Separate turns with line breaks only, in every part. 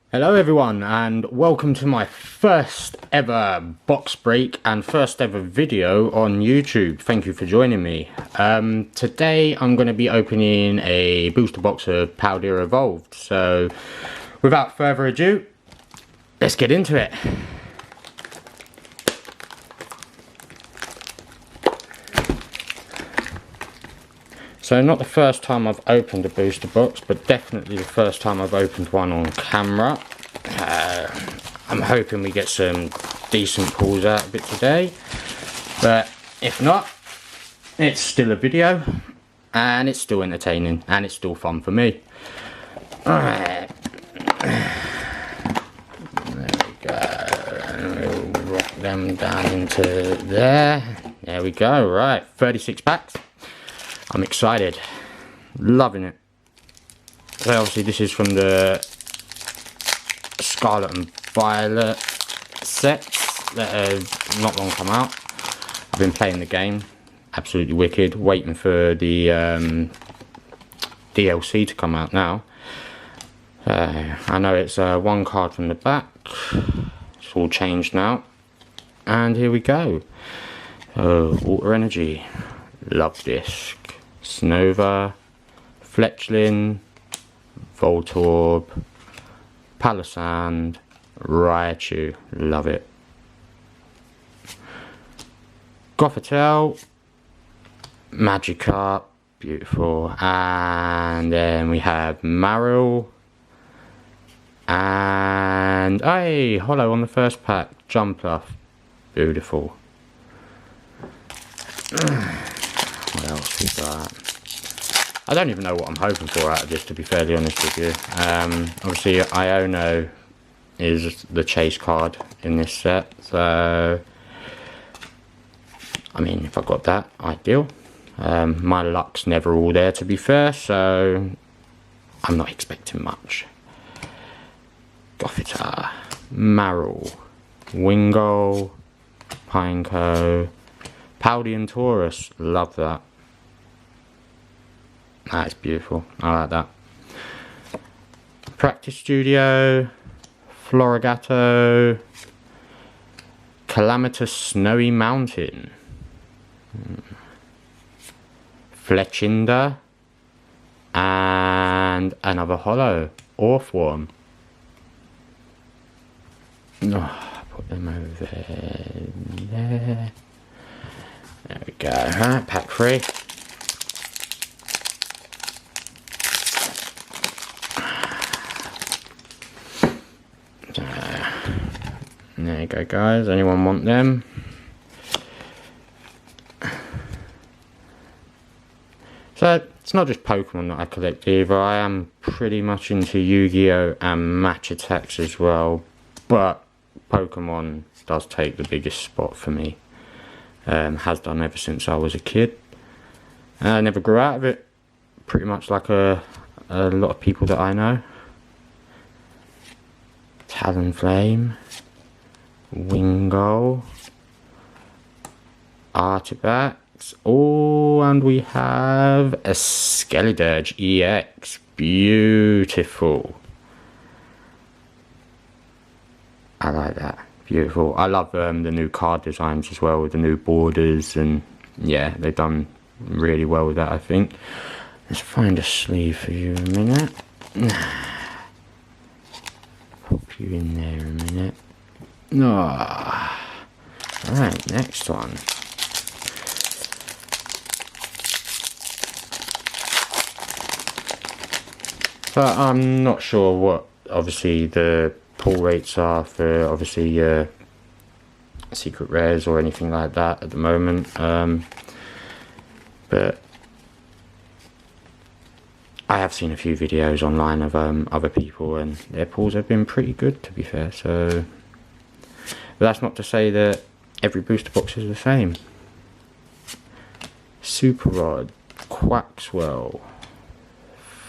Hello everyone and welcome to my first ever box break and first ever video on YouTube. Thank you for joining me. Today I'm going to be opening a booster box of Paldea Evolved. So without further ado, let's get into it. So not the first time I've opened a booster box, but definitely the first time I've opened one on camera. I'm hoping we get some decent pulls out of it today, but if not, it's still a video and it's still entertaining and it's still fun for me. Alright, there we go, we'll rock them down into there. There we go. Right, 36 packs. I'm excited, loving it. So obviously this is from the Scarlet and Violet sets that have not long come out. I've been playing the game, absolutely wicked, waiting for the DLC to come out now. I know it's one card from the back, it's all changed now, and here we go. Water Energy, Love Disc, Snova, Fletchling, Voltorb, Palossand, Raichu, love it. Gothitelle, Magikarp, beautiful, and then we have Marill, and hey, holo on the first pack, Jumpluff, beautiful. What else we got? I don't even know what I'm hoping for out of this, to be fairly honest with you. Obviously Iona is the chase card in this set, so I mean, if I got that, ideal. My luck's never all there, to be fair, so I'm not expecting much. Gothitelle, Marill, Wingull, Pineco, Paldea Taurus, love that. That is beautiful, I like that. Practice Studio, Florigato, Calamitous Snowy Mountain, Fletchinder, and another holo, Orthworm. Oh, put them over there. There we go. Right, pack 3. There you go, guys. Anyone want them? So it's not just Pokemon that I collect either. I am pretty much into Yu-Gi-Oh and match attacks as well, but Pokemon does take the biggest spot for me. Has done ever since I was a kid. I never grew out of it, pretty much like a lot of people that I know. Talonflame, Wingull, Artibax, oh, and we have a Skeledirge EX, beautiful. I like that, beautiful. I love the new card designs as well, with the new borders, and yeah, they've done really well with that, I think. Let's find a sleeve for you in a minute. Pop you in there a minute. Oh. Alright, next one. So I'm not sure what obviously the pull rates are for obviously secret rares or anything like that at the moment, but I have seen a few videos online of other people, and their pulls have been pretty good, to be fair. So, but that's not to say that every booster box is the same. Super Rod, Quaxwell,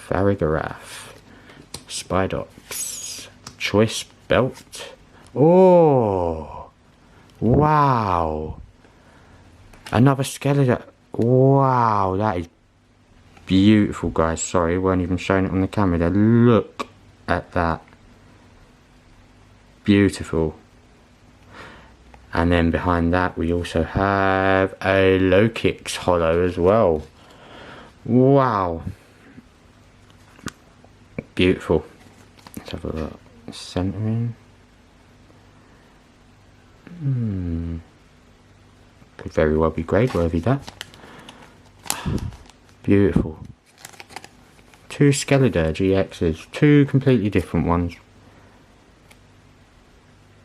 Farigiraf, Spidox, Choice Belt. Oh, wow! Another Skeletor. Wow, that is beautiful, guys. Sorry, weren't even showing it on the camera there. Look at that. Beautiful. And then behind that we also have a low kicks holo as well. Wow. Beautiful. Let's have a look. Centering. Could very well be grade worthy, that. Beautiful. Two Skeletor GXs. Two completely different ones.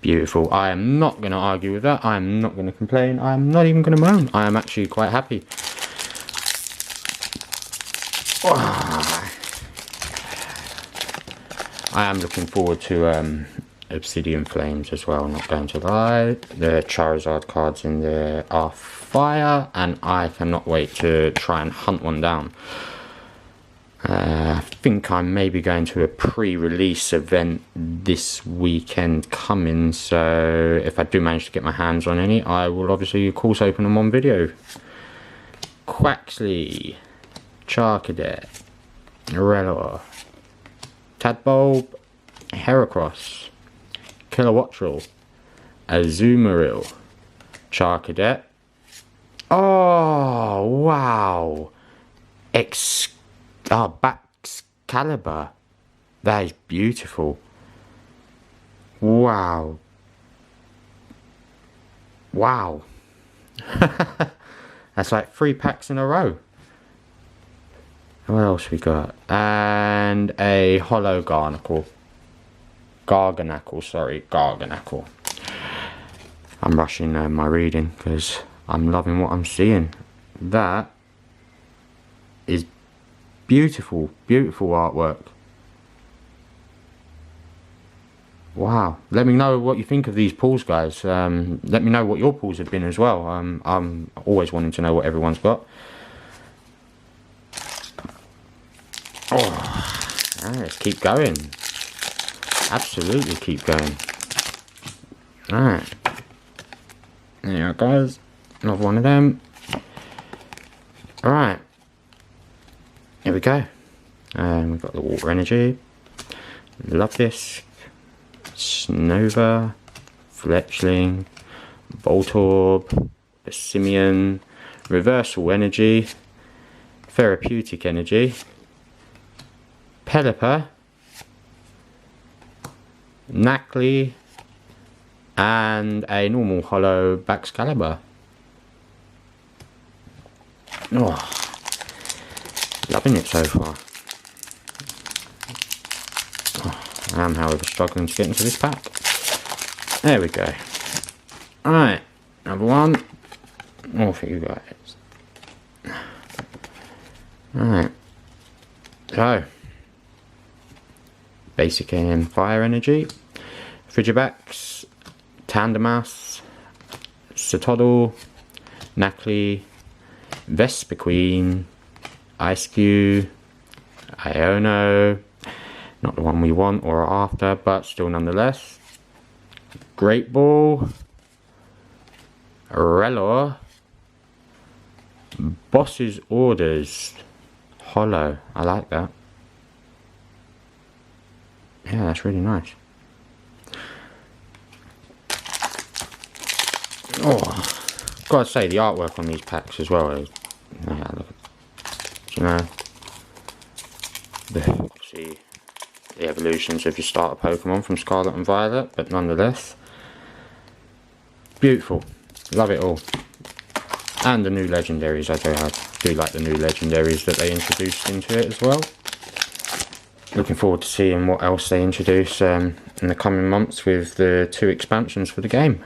Beautiful. I am not going to argue with that. I am not going to complain. I am not even going to moan. I am actually quite happy. I am looking forward to Obsidian Flames as well, not going to lie. The Charizard cards in there are fire, and I cannot wait to try and hunt one down. I think I'm maybe going to a pre-release event this weekend coming, so if I do manage to get my hands on any, I will obviously of course open them on video. Quaxly, Charcadet, Relor, Tadbulb, Heracross, Kilowattrel, Azumarill, Charcadet. Oh wow! Baxcalibur. That is beautiful. Wow. Wow. That's like 3 packs in a row. What else we got? And a holo Garganacl. Garganacl. I'm rushing my reading because I'm loving what I'm seeing. That is beautiful, beautiful artwork. Wow. Let me know what you think of these pulls, guys. Let me know what your pulls have been as well. I'm always wanting to know what everyone's got. Oh, let's keep going. Absolutely keep going. Alright. There you go, guys. Another one of them. Alright. Here we go. We've got the Water Energy, Luvdisc, Snova, Fletchling, Voltorb, Simeon, Reversal Energy, Therapeutic Energy, Pelipper, Nacli, and a normal holo Baxcalibur. Oh, loving it so far. Oh, I am, however, struggling to get into this pack. There we go. Alright, another one. More for you guys. Alright. So, Basic AM Fire Energy, Frigibax, Tandemaus, Cetoddle, Nacli, Vespiquen, Ice-Cube, Iona, not the one we want or are after, but still nonetheless. Great Ball, Relor, Boss's Orders, holo. I like that. Yeah, that's really nice. Oh, gotta say, the artwork on these packs as well is, yeah, look at, you know, see the evolutions of your starter Pokemon from Scarlet and Violet, but nonetheless, beautiful. Love it all. And the new legendaries, I do like the new legendaries that they introduced into it as well. Looking forward to seeing what else they introduce in the coming months with the 2 expansions for the game.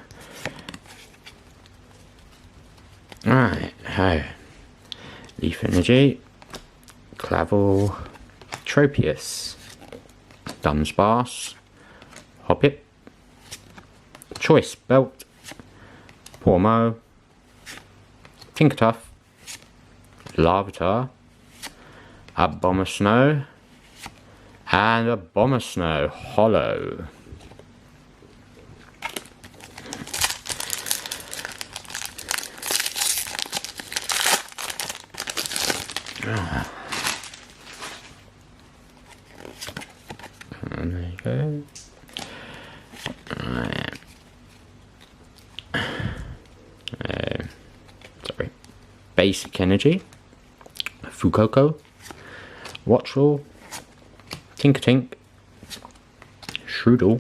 Alright, Leaf Energy, Clavel, Tropius, Dunsparce, Hoppip, Choice Belt, Pormo, Tinkertuff, Larvitar, Abomasnow, and Abomasnow holo. And there you go. Basic Energy, Fuecoco, Watchful, Tinkertink, Shroodle,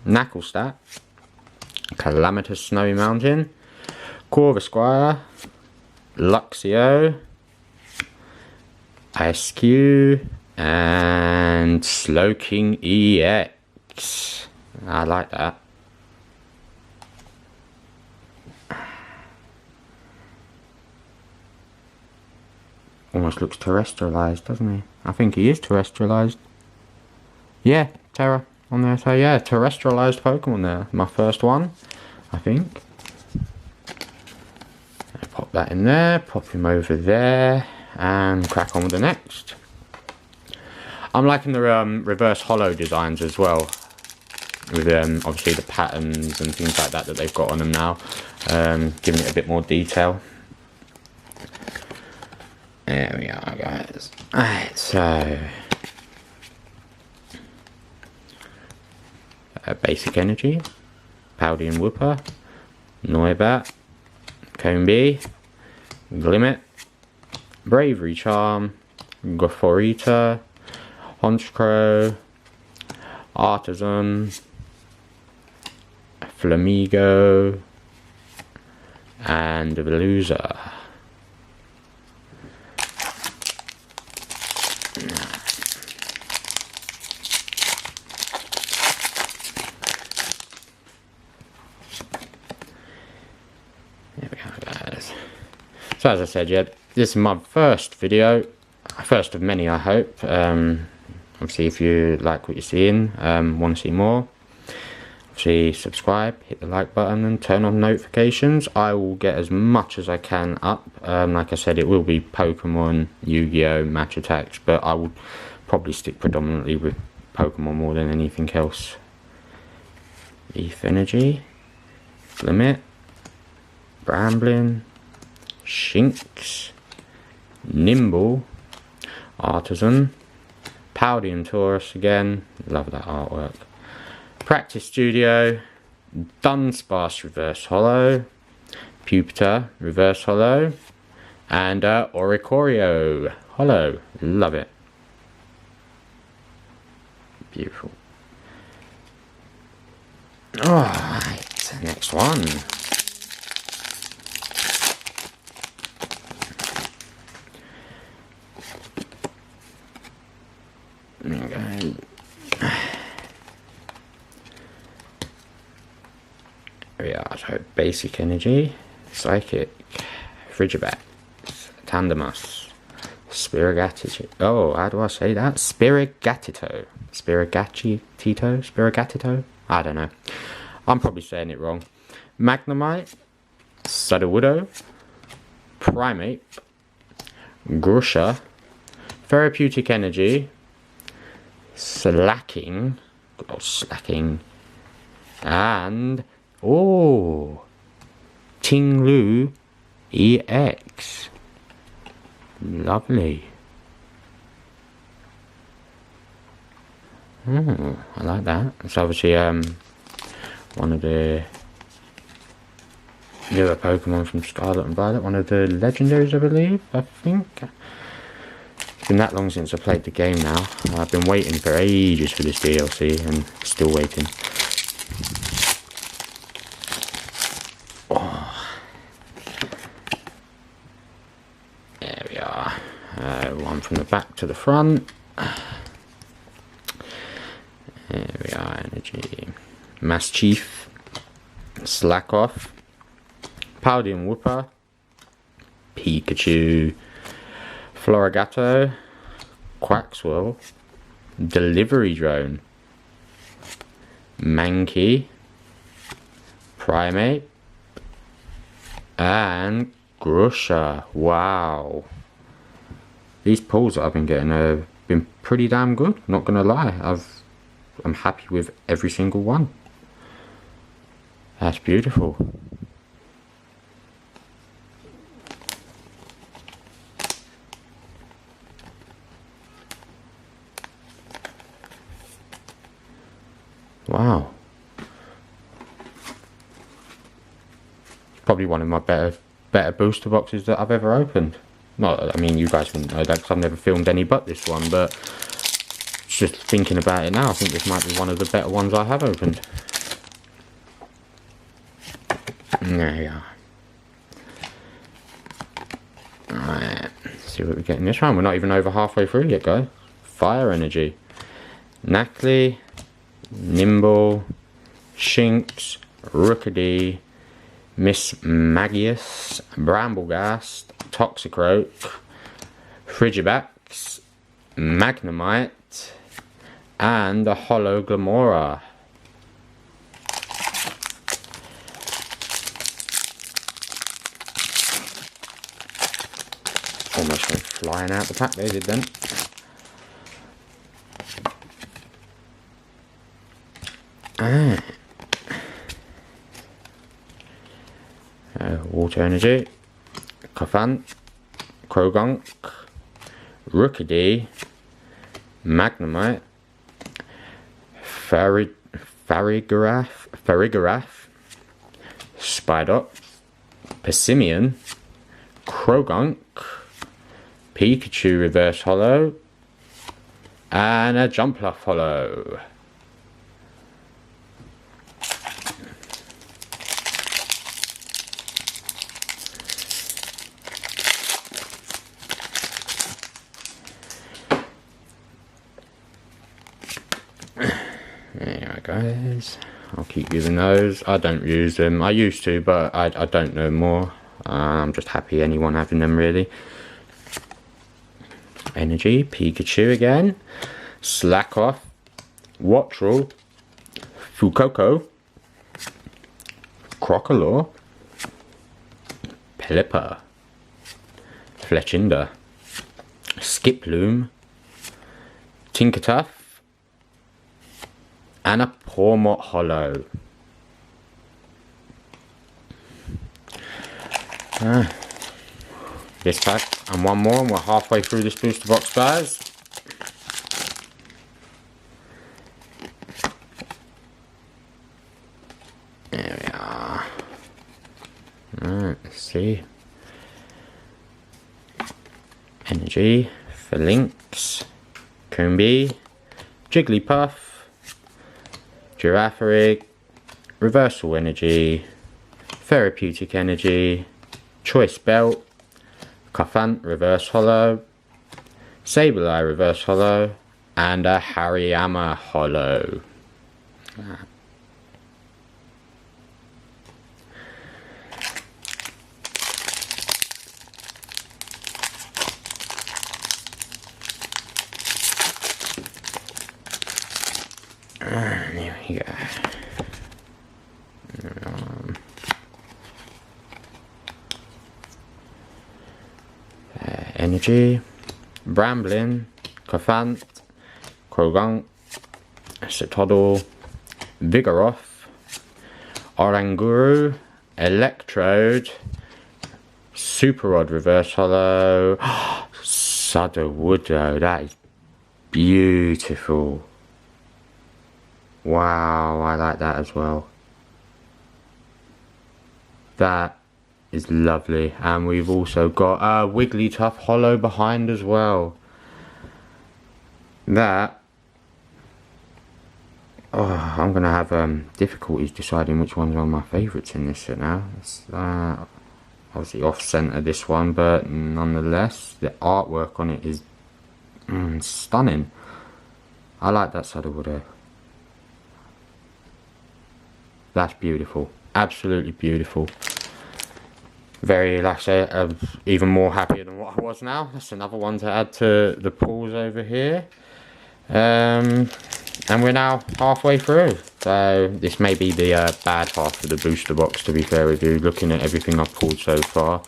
Knacklestat, Calamitous Snowy Mountain, Corvisquire, Luxio, ISQ, and Slowking EX. I like that. Almost looks terrestrialized, doesn't he? I think he is terrestrialized. Yeah, Terra on there. So yeah, terrestrialized Pokemon there. My first one, I think. Pop that in there, pop him over there, and crack on with the next. I'm liking the reverse holo designs as well, with obviously the patterns and things like that they've got on them now, giving it a bit more detail. There we are, guys. Alright, so Basic Energy, Paldea Wooper, Noibat, Combee, Glimmet, Bravery Charm, Goforita, Honchkrow, Artisan, Flamigo, and Veluza. There we go, guys. So as I said, yeah, this is my first video, first of many I hope. Obviously if you like what you're seeing, want to see more, obviously subscribe, hit the like button and turn on notifications. I will get as much as I can up. Like I said, it will be Pokemon, Yu-Gi-Oh, Match Attacks, but I will probably stick predominantly with Pokemon more than anything else. Leaf Energy, Glimmet, Bramblin, Shinx, Nimble, Artisan, Paldea Taurus again, love that artwork, Practice Studio, Dunsparce Reverse Holo, Pupitar Reverse Holo, and Oricorio Holo, love it, beautiful. Alright, next one. Okay. There we are. So Basic Energy, Psychic, Frigibax, Tandemus, Spirigatito. Oh, how do I say that? Spirigatito. Spirigatito? I don't know. I'm probably saying it wrong. Magnemite, Sudowoodo, Primate, Grusha, Therapeutic Energy, Slacking, and Tinglu EX. Lovely. I like that. It's obviously one of the newer Pokemon from Scarlet and Violet, one of the legendaries, I believe. I think it's been that long since I played the game now. I've been waiting for ages for this DLC and still waiting. There we are. One from the back to the front. There we are. Energy, Mastiff, Slackoff, Paldea Wooper, Pikachu, Florigato, Quaxwell, Delivery Drone, Mankey, Primate, and Grusha. Wow. These pulls that I've been getting have been pretty damn good, not gonna lie. I'm happy with every single one. That's beautiful. Wow. Probably one of my better better booster boxes that I've ever opened. Not, I mean, you guys wouldn't know that because I've never filmed any but this one, but just thinking about it now, I think this might be one of the better ones I have opened. There we are. Alright, see what we get in this round. We're not even over halfway through yet, guys. Fire Energy. Knackley, Nimble, Shinx, Rookidee, Miss Magius, Bramblegast, Toxicroak, Frigibax, Magnemite, and a Holo Glamora. Almost went flying out the pack, they did then. Water Energy, Cofant, Krogunk, Rookidee, Magnemite, Farigiraf, Spidock, Persimmon, Krogunk, Pikachu Reverse Holo, and a Jumpluff Holo. There we go, guys. I'll keep using those. I don't use them. I used to, but I don't know more. I'm just happy anyone having them, really. Energy, Pikachu again, Slackoff, Wattrel, Fuecoco, Crocodile, Pelipper, Fletchinder, Skiploom, Tinkertuff, and a Pawmot Holo. This pack and one more, and we're halfway through this booster box, guys. There we are. Alright, let's see. Energy, Phalanx, Combee, Jigglypuff, Girafarig, Reversal Energy, Therapeutic Energy, Choice Belt, Cofant Reverse Holo, Sableye Reverse Holo, and a Hariyama Holo. There we go. Energy, Bramblin, Cofant, Krogunk, Citadel, Vigoroth, Oranguru, Electrode, Super Rod Reverse Holo, Sudowoodo. That is beautiful. Wow, I like that as well. That is lovely. And we've also got a Wigglytuff Holo behind as well. That, oh, I'm gonna have difficulties deciding which ones are my favourites in this set now. It's obviously off centre, this one, but nonetheless the artwork on it is stunning. I like that Sudowoodo. That's beautiful, absolutely beautiful. Very, like I say, even more happier than what I was now. That's another one to add to the pools over here. And we're now halfway through. So this may be the bad half of the booster box, to be fair with you, looking at everything I've pulled so far.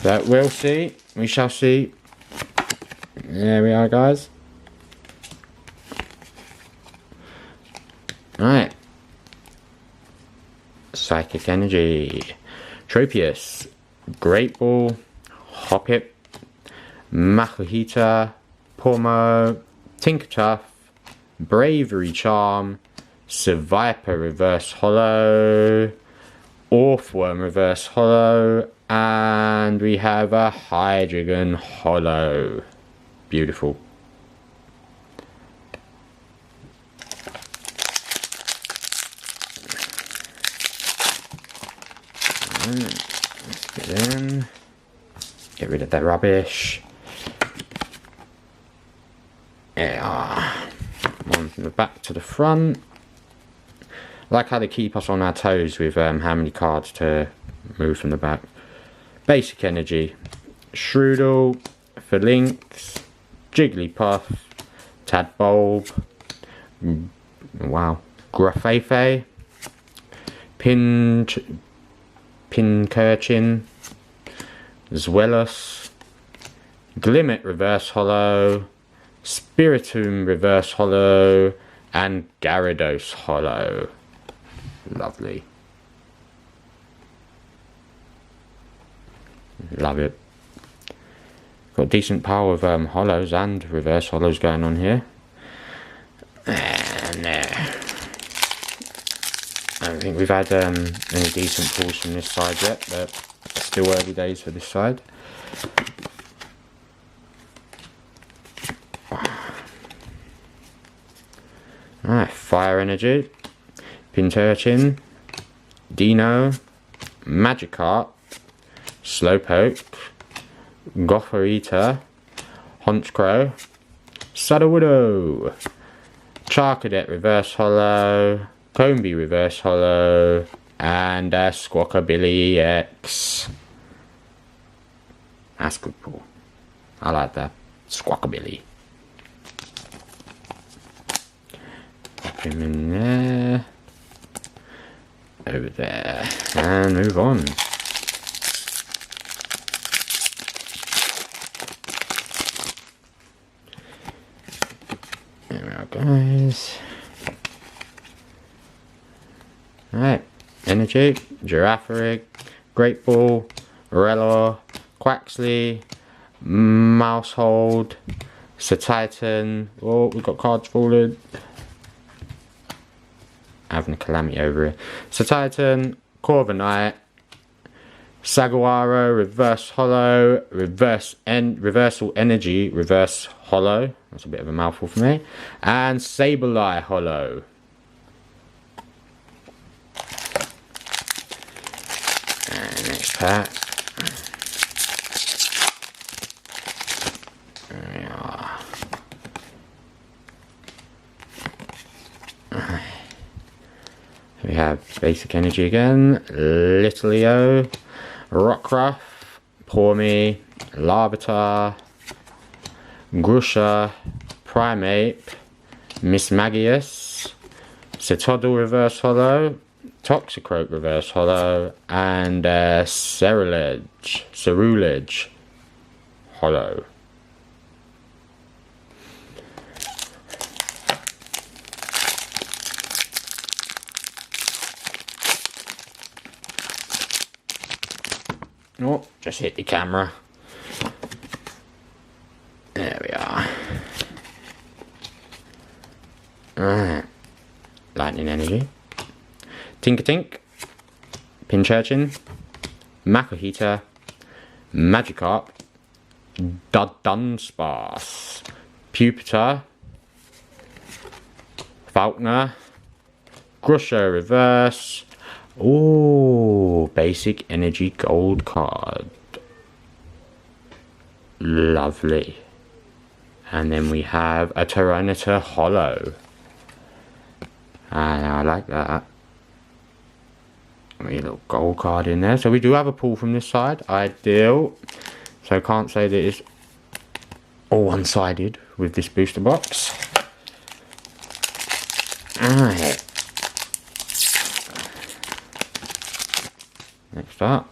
But we'll see. We shall see. There we are, guys. Alright. Psychic Energy, Tropius, Great Ball, Hoppip, Makuhita, Pomo, Tinkertuff, Bravery Charm, Seviper Reverse Holo, Orthworm reverse holo, and we have a Hydreigon holo. Beautiful. Let's get in. Get rid of the rubbish. Yeah. One from the back to the front. I like how they keep us on our toes with how many cards to move from the back. Basic Energy. Shroodle. Phalanx. Jigglypuff. Tadbulb. Wow. Grafefe. Pincurchin. Zweilous. Glimmet reverse holo. Spiritomb reverse holo. And Gyarados holo. Lovely. Love it. Got a decent pile of holos and reverse holos going on here. And I don't think we've had any decent pulls from this side yet, but still early days for this side. Alright, Fire Energy, Pincurchin, Dino, Magikarp, Slowpoke, Gothorita, Honchkrow, Sudowoodo, Charcadet reverse holo, Combee reverse holo, and a Squawkabilly X. That's good pull. I like that. Squawkabilly. Pop him in there. Over there. And move on. There we are, guys. Alright. Energy, Girafarig, Great Ball, Rellor, Quaxley, Mousehold, Satitan. Oh, we've got cards falling. Having a calamity over here. Satitan, Corviknight, Saguaro, Reverse Holo, Reversal Energy, Reverse Holo. That's a bit of a mouthful for me. And Sableye Holo. And next pack. There we are. We have Basic Energy again, Litleo, Rockruff, Pawmi, Larvitar, Grusha, Primeape, Mismagius, Cetoddle Reverse Holo, Toxicroak Reverse Holo, and Cerulege Holo. Oh, just hit the camera. There we are. Alright. Lightning Energy. Tinkertink. Pincurchin. Makuhita. Magikarp. Dunsparce. Pupitar. Falkner. Grusha Reverse. Ooh, Basic Energy Gold card. Lovely. And then we have a Tyranitar Holo. And I like that. A little gold card in there. So we do have a pull from this side. Ideal. So I can't say that it's all one-sided with this booster box. Alright. Next up,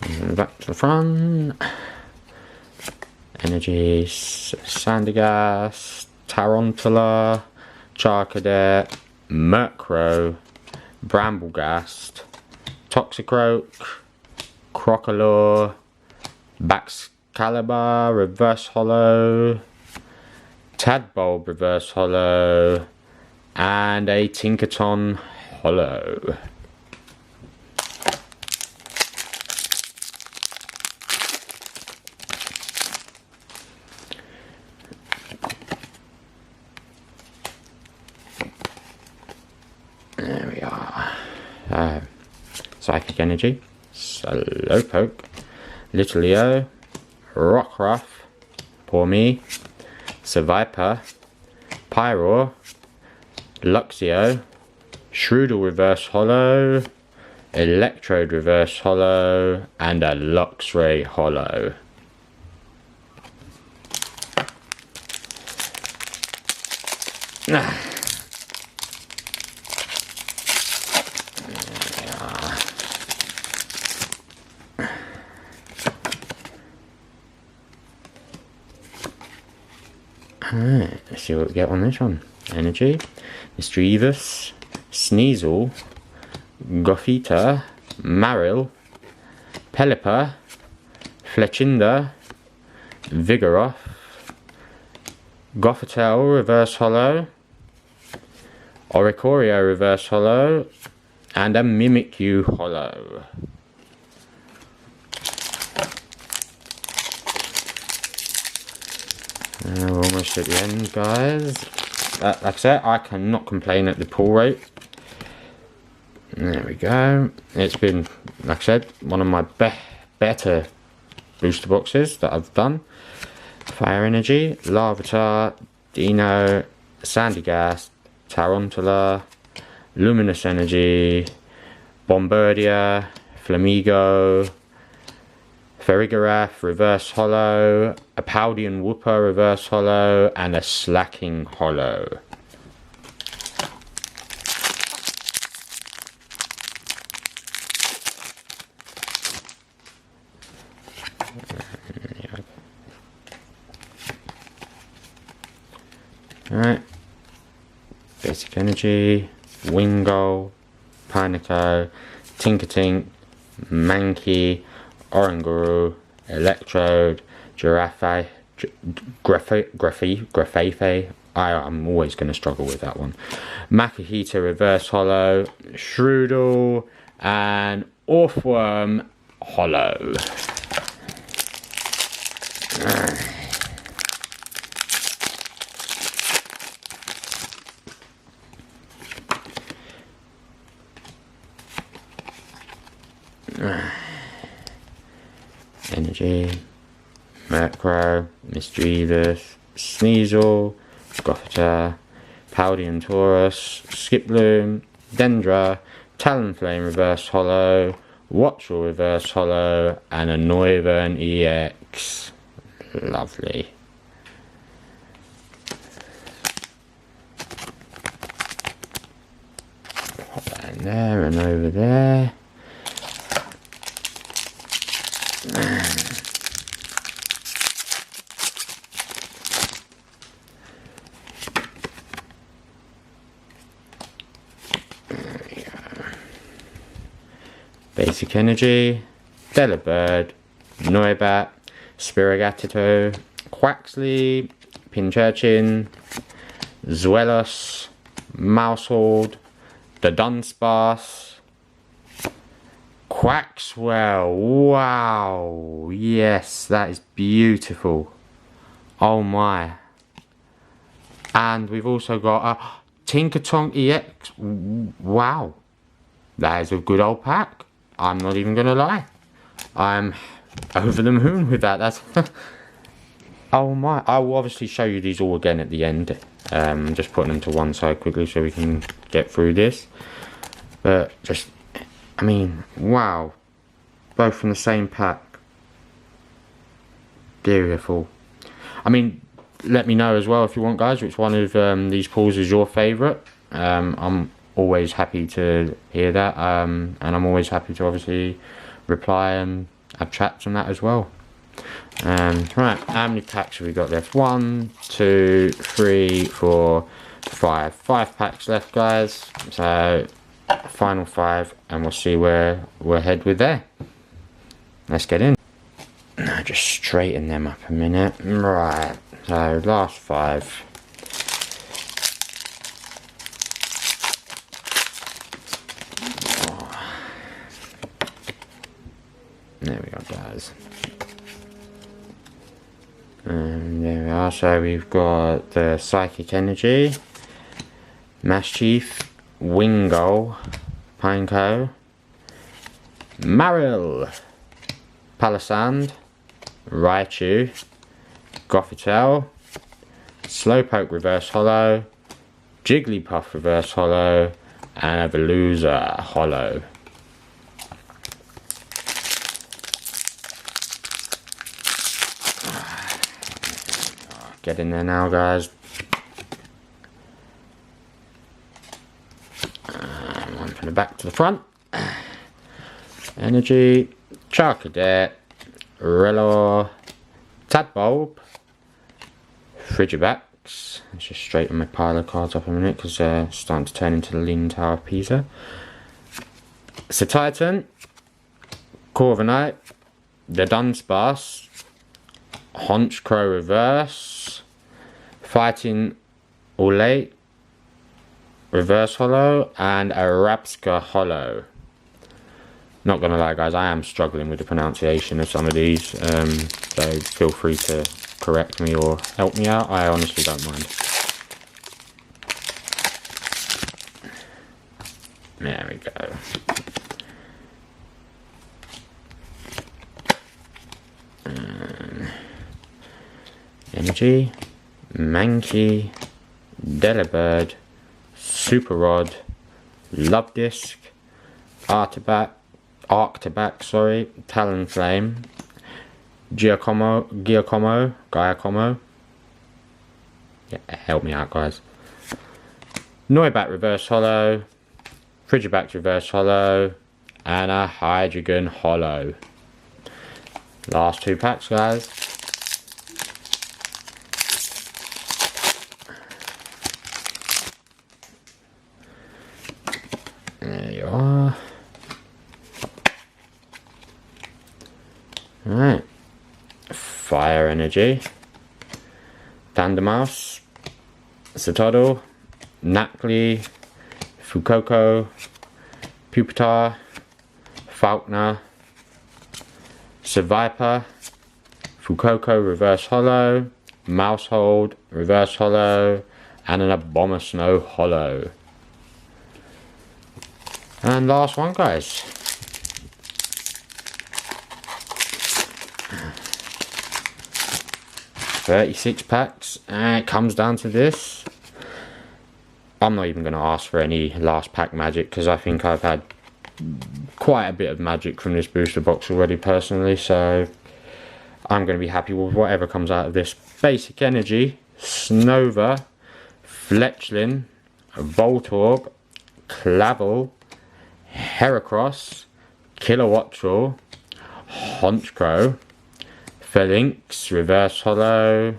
and back to the front. Energies, Sandygast, Tarantula, Charcadet, Murkrow, Bramblegast, Toxicroak, Crocalor, Baxcalibur Reverse Holo, Tadbulb Reverse Holo, and a Tinkaton Holo. There we are. Psychic Energy, Slowpoke, Little Leo, Rockruff, Poor Me, Seviper, Pyroar, Luxio, Shroodle Reverse Holo, Electrode Reverse Holo, and a Luxray Holo. Alright, let's see what we get on this one. Energy, Mischievous, Sneasel, Gothita, Marill, Pelipper, Fletchinder, Vigoroth, Gothitelle Reverse Holo, Oricorio Reverse Holo, and a Mimikyu Holo. We're almost at the end, guys. Like I said, I cannot complain at the pull rate. There we go. It's been, like I said, one of my better booster boxes that I've done. Fire Energy, Larvitar, Dino, Sandygast, Tarantula, Luminous Energy, Bombardier, Flamigo, Ferrigorath Reverse Holo, a Paldean Wooper Reverse Holo, and a Slacking Holo. Alright, Basic Energy, Wingull, Pineco, Tinkertink, Mankey, Oranguru, Electrode, Giraffe, Grafefe. I'm always going to struggle with that one. Makihita Reverse Holo, Shroodle, and Orthworm Holo. Energy, Murkrow, Mischievous, Sneasel, Gothita, Paldean Taurus, Skiploom, Dendra, Talonflame Reverse Holo, Watchel Reverse Holo, and a Noivern EX. Lovely. Pop that in there and over there. Basic Energy, Delibird, Noibat, Spirigatito, Quaxley, Pinchurchin, Zwelos, Mousehold, the Dunsparce, Quaxwell. Wow, yes, that is beautiful. Oh my. And we've also got a Tinkaton EX. Wow, that is a good old pack. I'm not even gonna lie, I'm over the moon with that. That's oh my. I will obviously show you these all again at the end. Just putting them to one side quickly so we can get through this. But just, I mean, wow, both from the same pack. Beautiful. I mean, let me know as well if you want, guys, which one of these pulls is your favourite. I'm always happy to hear that, and I'm always happy to obviously reply and have chats on that as well. Right, how many packs have we got left? 1, 2, 3, 4, 5. 5 packs left, guys. So final 5, and we'll see where we'll head with there. Let's get in. Now just straighten them up a minute. Right, so last 5. There we go, guys. And there we are. So we've got the Psychic Energy, Maschief, Wingull, Pineco, Marill, Palisand, Raichu, Gothitelle, Slowpoke Reverse Holo, Jigglypuff Reverse Holo, and a Veluza Holo. Get in there now, guys. One from the back to the front. Energy, Charcadet, Rellor, Tadbulb, Frigibax. Let's just straighten my pile of cards up a minute because they're starting to turn into the Leaning Tower of Pisa. Satitan, Corviknight, the Dunsparce, Honchkrow Reverse, Fighting Olate Reverse Holo, and a Rapska Holo. Not gonna lie, guys, I am struggling with the pronunciation of some of these, so feel free to correct me or help me out. I honestly don't mind. There we go. Energy, Mankey, Delibird, Super Rod, Lubdisc, Arctibac, sorry, Talonflame, Giacomo. Yeah, help me out, guys. Noibat Reverse Holo, Frigibax Reverse Holo, and a Hydreigon Holo. Last two packs, guys. There you are. Alright. Fire Energy, Tandemaus, Satoddle, Nacli, Fuecoco, Pupitar, Falkner, Seviper, Fuecoco Reverse Holo, Mousehold Reverse Holo, and an Abomasnow Holo. And last one, guys. $36 packs, and it comes down to this. I'm not even going to ask for any last pack magic because I think I've had quite a bit of magic from this booster box already personally, so I'm going to be happy with whatever comes out of this. Basic Energy, Snova, Fletchling, Voltorb, Clavel, Heracross, Kilowattrel, Honchkrow, Phalanx Reverse Holo,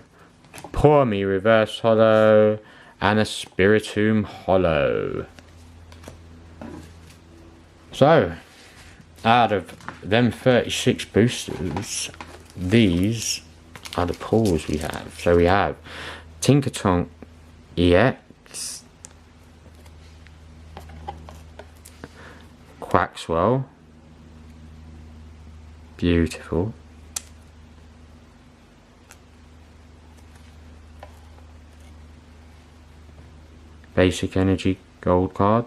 Pawmi Reverse Holo, and a Spiritomb Holo. So, out of them 36 boosters, these are the pulls we have. So we have Tinkatonk EX, Quaxwell, beautiful, Basic Energy gold card,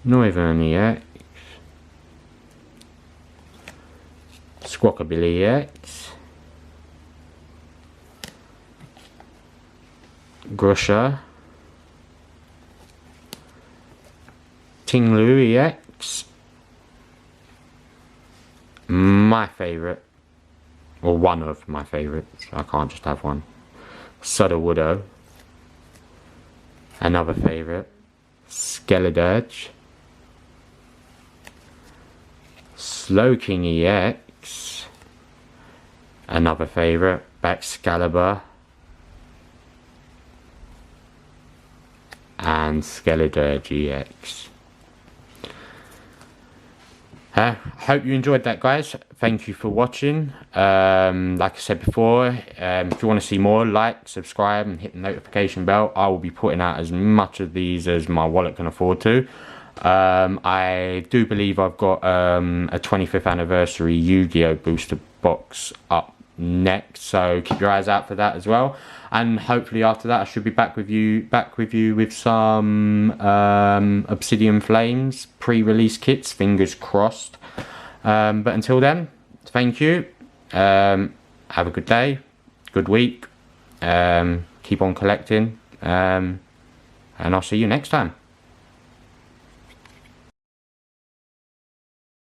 Noivern EX, Squawkabilly EX, Grusha, Tinglu EX, my favourite, or one of my favourites, I can't just have one, Sudowoodo, another favourite, Skeledirge, Slowking EX, another favourite, Baxcalibur, and Skeledirge EX. Hope you enjoyed that, guys. Thank you for watching. Like I said before, if you want to see more, like, subscribe and hit the notification bell. I will be putting out as much of these as my wallet can afford to. I do believe I've got a 25th anniversary Yu-Gi-Oh booster box up next, so keep your eyes out for that as well. And hopefully after that I should be back with you with some Obsidian Flames pre-release kits, fingers crossed. But until then, thank you. Have a good day, good week. Keep on collecting, and I'll see you next time.